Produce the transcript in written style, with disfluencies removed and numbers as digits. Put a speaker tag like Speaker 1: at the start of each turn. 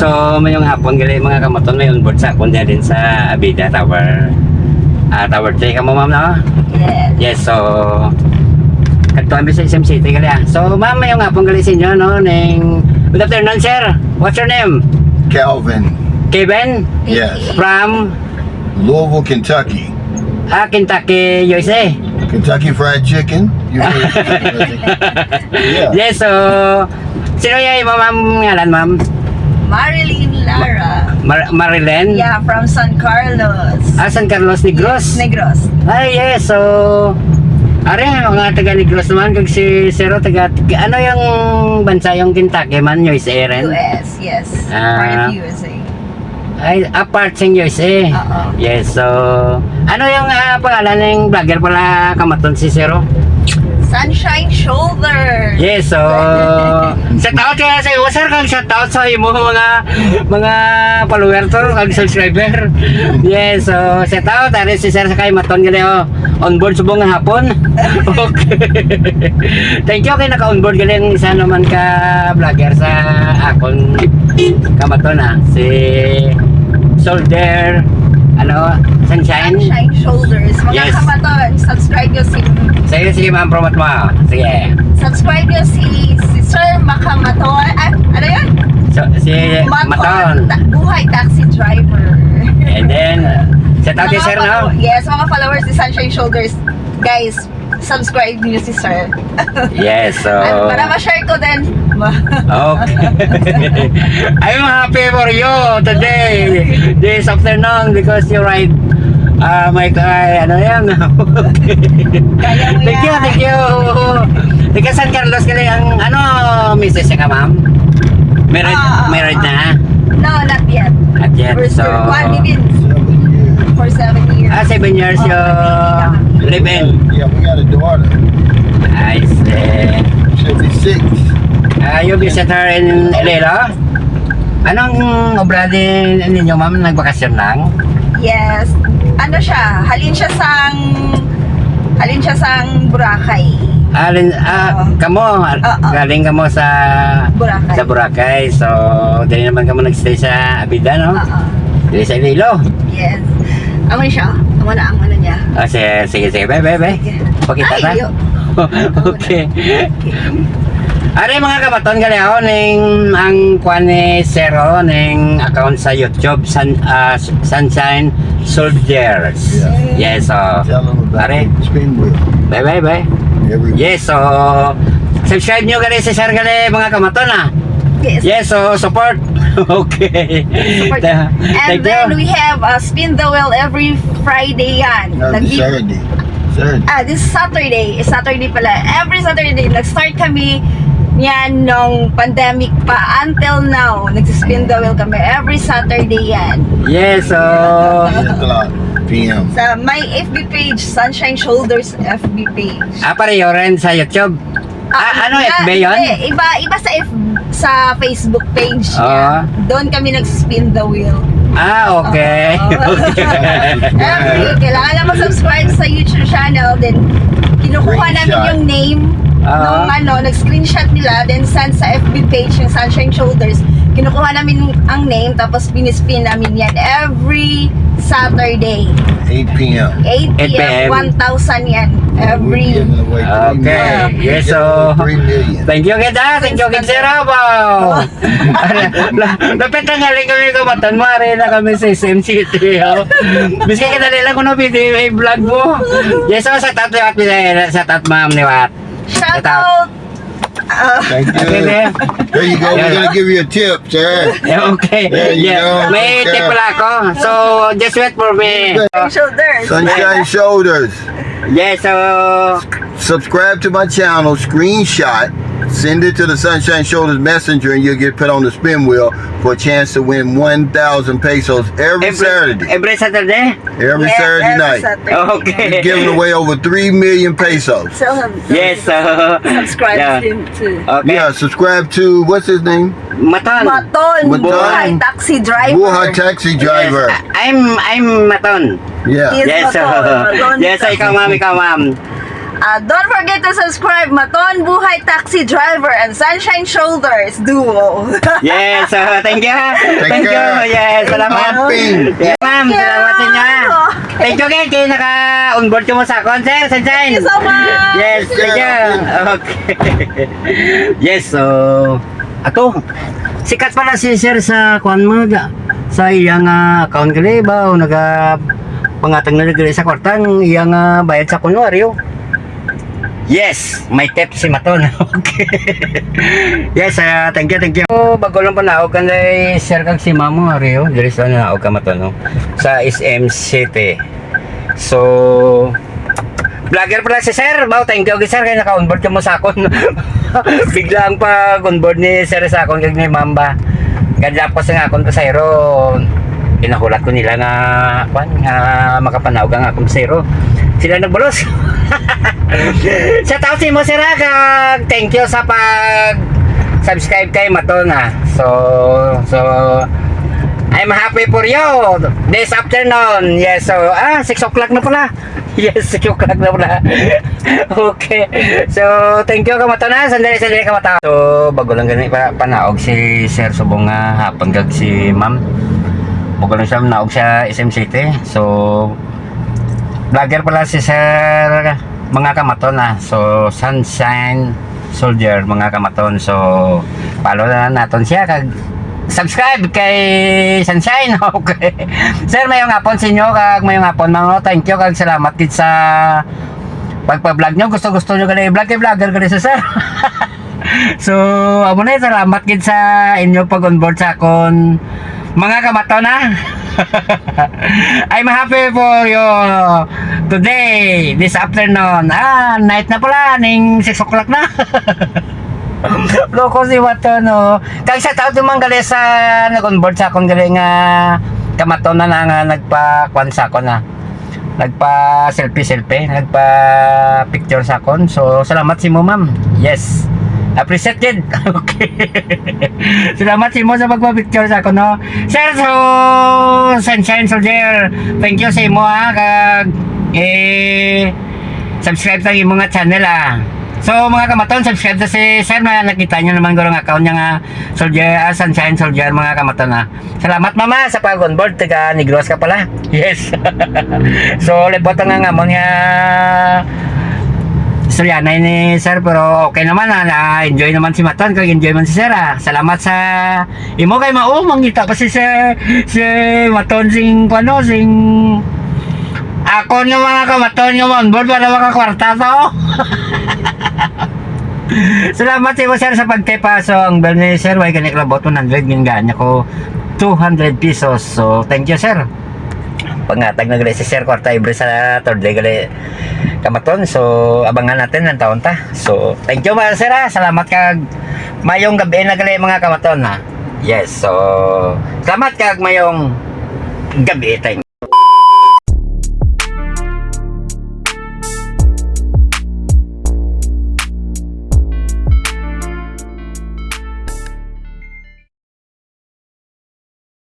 Speaker 1: so mayong hapon gali mga kamaton may onboard sa akon din sa Abida Tower. Tower 3 ka mo ma'am no?
Speaker 2: Yes.
Speaker 1: Yes, so kadto sa SM City gali ah. So ma'am mayong hapon gali sa inyo no ning good afternoon sir. What's your name?
Speaker 3: Calvin.
Speaker 1: Kevin
Speaker 3: Yes.
Speaker 1: from
Speaker 3: Louisville, Kentucky.
Speaker 1: Kentucky, USA.
Speaker 3: Kentucky Fried Chicken. You heard of Kentucky? Yeah.
Speaker 1: Yes, so sino yung ma'am ngalan ma'am?
Speaker 2: Marilyn Lara.
Speaker 1: Marilyn?
Speaker 2: Yeah, from San Carlos.
Speaker 1: San Carlos Negros?
Speaker 2: Negros.
Speaker 1: Ay, yes, so are mga taga Negros naman kag si Zero taga ano yung bansa yung Kentucky man USA rin?
Speaker 2: US, yes.
Speaker 1: Ah.
Speaker 2: Part of USA.
Speaker 1: Ay, apart sa USA.
Speaker 2: Oo.
Speaker 1: Yes, so ano yung pangalan ng vlogger pala kamaton si Zero?
Speaker 2: Sunshine Shoulder.
Speaker 1: Yes, so shout out kaya sa iyo, sir, kang shout out sa imo mga follower to, kang subscriber. Yes, so shout out ari si sir sa kay maton gali on board subong nga hapon. Okay. Thank you kay naka-on board gali ang isa naman ka vlogger sa akon kamaton si Soldier Sunshine.
Speaker 2: Sunshine Shoulders. Mga
Speaker 1: Yes.
Speaker 2: kamaton, subscribe nyo
Speaker 1: Sige ma'am, promote mo. Sige.
Speaker 2: subscribe nyo si Sir Makamaton. Ano yan?
Speaker 1: So, si Maton.
Speaker 2: Buhay taxi driver.
Speaker 1: And then, shout out kay
Speaker 2: Mga
Speaker 1: sir no?
Speaker 2: Yes, mga followers ni Sunshine Shoulders. Guys, subscribe niyo si Sir.
Speaker 1: Yes, so
Speaker 2: Para ma-share ko din.
Speaker 1: okay. I'm happy for you today, this afternoon, because you ride my car, ano yan. Okay.
Speaker 2: Kaya mo
Speaker 1: Thank you,
Speaker 2: yan.
Speaker 1: thank you. Taga San Carlos gali ang misis niya ka ma'am? Married na?
Speaker 2: No, not yet.
Speaker 1: At yet,
Speaker 2: We're
Speaker 1: so
Speaker 2: still one even for 7 years.
Speaker 1: 7 years you live in.
Speaker 3: Yeah, we got a daughter.
Speaker 1: I see.
Speaker 3: She'll be 6.
Speaker 1: You visit her in Iloilo? Anong obra din ninyo ma'am? Nagbakasyon lang?
Speaker 2: Yes. Ano siya? Halin siya sang Boracay.
Speaker 1: Kamo, galing kamo sa
Speaker 2: Boracay.
Speaker 1: Boracay. So, dali naman kamo nagstay sa Abida, no? Dali sa Iloilo.
Speaker 2: Yes. Amo siya. Amo na ang ano niya.
Speaker 1: Sige. Bye. Pakita na.
Speaker 2: Ay,
Speaker 1: Okay. Are mga kabaton gali ako ning ang kuan ni Zero ning account sa YouTube Sunshine Soldiers.
Speaker 3: Yeah.
Speaker 1: Yes, so
Speaker 3: Tell them about
Speaker 1: are
Speaker 3: the spin wheel.
Speaker 1: bye.
Speaker 3: Every
Speaker 1: Yes, so subscribe nyo gali sa share gali mga kamaton
Speaker 2: Yes.
Speaker 1: Yes, so support. Okay.
Speaker 2: Support. And
Speaker 1: Thank
Speaker 2: then
Speaker 1: you.
Speaker 2: we have Spin the Wheel every Friday yan.
Speaker 3: No, Saturday.
Speaker 2: This Saturday. Saturday pala. Every Saturday, nag-start kami yan nung pandemic pa until now. Nag-spin the wheel kami. Every Saturday yan.
Speaker 1: Yes, so
Speaker 3: 8 o'clock p.m.
Speaker 2: Sa my FB page, Sunshine Shoulders FB page.
Speaker 1: pareho rin sa YouTube. Ano FB yun?
Speaker 2: Iba sa Facebook page niya. Doon kami nag-spin the wheel.
Speaker 1: Okay.
Speaker 2: Kailangan na mag-subscribe sa YouTube channel. Then, kinukuha namin yung name nung nag-screenshot nila. Then, send sa FB page yung Sunshine Shoulders. Kinukuha namin ang name. Tapos, pinispin namin yan every Saturday.
Speaker 3: 8 p.m.
Speaker 2: 8
Speaker 1: p.m.
Speaker 2: p.m. 1,000 yan. Every...
Speaker 3: We're giving away 3
Speaker 1: Okay.
Speaker 3: million.
Speaker 1: Yes,
Speaker 3: We're
Speaker 1: so
Speaker 3: giving away 3 million.
Speaker 1: thank you kid Zero. Wow. Lapit na galing kami kamatan mo. Ari na kami sa SM City. Biski ka dali lang kung na video vlog mo. Yes, so sa tatat ma'am ni Wat.
Speaker 2: Shout out!
Speaker 3: Thank you.
Speaker 1: Okay, there.
Speaker 3: There you go. We're going to give you a tip, sir.
Speaker 1: Okay.
Speaker 3: There you go.
Speaker 1: May tip pala ako. So, just wait for me.
Speaker 2: Shoulders.
Speaker 3: Sunshine Shoulders.
Speaker 1: Yes, so
Speaker 3: Subscribe to my channel, screenshot, send it to the Sunshine Shoulders Messenger, and you'll get put on the spin wheel for a chance to win 1,000 pesos every Saturday.
Speaker 1: Every Saturday?
Speaker 3: Every Saturday night.
Speaker 1: Okay.
Speaker 3: We're giving away over 3 million pesos.
Speaker 2: So,
Speaker 1: Yes, so
Speaker 2: subscribe
Speaker 1: yeah.
Speaker 2: to
Speaker 1: Okay.
Speaker 3: Yeah, subscribe to, what's his name?
Speaker 1: Maton.
Speaker 2: Maton,
Speaker 3: Maton.
Speaker 2: Buhay Taxi Driver.
Speaker 3: Buha Taxi Driver.
Speaker 1: Yes, I'm Maton.
Speaker 3: Yeah.
Speaker 2: Yes,
Speaker 1: Yes, so
Speaker 2: Maton.
Speaker 1: yes, so ikaw ma'am.
Speaker 2: Don't forget to subscribe Maton Buhay Taxi Driver and Sunshine Shoulders Duo.
Speaker 1: Yes, thank you. Thank you.
Speaker 3: care.
Speaker 1: Yes, salamat.
Speaker 3: Happy.
Speaker 1: Yes, ma'am,
Speaker 2: Thank you.
Speaker 1: salamat sa inyo. Thank you again kayo naka-onboard ko mo sa akin, sir. Sunshine.
Speaker 2: Thank you so much.
Speaker 1: Yes, thank you. Okay. Yes, so ato sikat pala si sir sa kuan mo sa iyang account gali ba o naga pangatang na gali sa kwartang iyang bayad sa kunwaryo. Yes, may tip si Maton. Okay. Yes, thank you, thank you. So, bago lang pa naog ka na sir kag si Mamo Rio, diri sa naog ka Maton no? Sa SM City. So, vlogger pala si sir. Bao, thank you sir kay naka-onboard ka mo sa akon. Biglang pa onboard ni sir sa akon kag ni Mamba. Ganda po sa akon pasayro. Pinakulat ko nila nga makapanawag ang akong pasayro. Sila nagbulos. Sa tao si mo sir kag thank you sa pag subscribe kay Maton So I'm happy for you this afternoon. Yes, so 6 o'clock na pala. Yes, 6 o'clock na pala. Okay. So thank you ka Maton Sandali ka Maton. So bago lang gani panaog si Sir subong hapon kag si Ma'am. Bago lang siya naog sa SM City. So vlogger pala si Sir mga kamaton So Sunshine Soldier mga kamaton. So follow na naton siya kag subscribe kay Sunshine. Okay. Sir mayong hapon sa inyo kag mayong hapon mga thank you kag salamat gid sa pagpa-vlog nyo. Gusto nyo gali vlogger gali sa sir. So amo na salamat gid sa inyo pag on board sa akon mga kamaton I'm happy for you today, this afternoon. Night na pala, ning 6 o'clock na. Loko si Maton, no. Kag sa tao tumang gali sa nag-onboard sa akong gali nga kamaton na nga nagpa-kwan sa akon nagpa selfie, nagpa picture sa akon. So salamat si mo ma'am. Yes. Appreciated. Okay. Salamat si mo sa pagpa-picture sa ako, no? Sir, so Sunshine Soldier, thank you sa imo kag subscribe sa imo nga channel So mga kamaton, subscribe na si Sir na nakita niyo naman gurong account niya nga Soldier, Sunshine Soldier mga kamaton Salamat mama sa pag-onboard, taga Negros ka pala. Yes. So lebot nga mo niya istoryanay ni sir pero okay naman enjoy naman si Maton kag enjoy man si sir Salamat sa imo kay mao mangita pa si Maton sing ako nga mga kamaton nga on board para makakwarta to. Salamat sa imo sir sa pagtepa. So ang bill ni sir way ganik labot 100 ginganya ko 200 pesos. So thank you sir. Pangatag na gali si sir kwarta ibre sa third day gali kamaton. So abangan natin ng taon ta. So thank you mga sir salamat kag mayong gabi na gali mga kamaton Yes, so salamat kag mayong gabi. Thank you.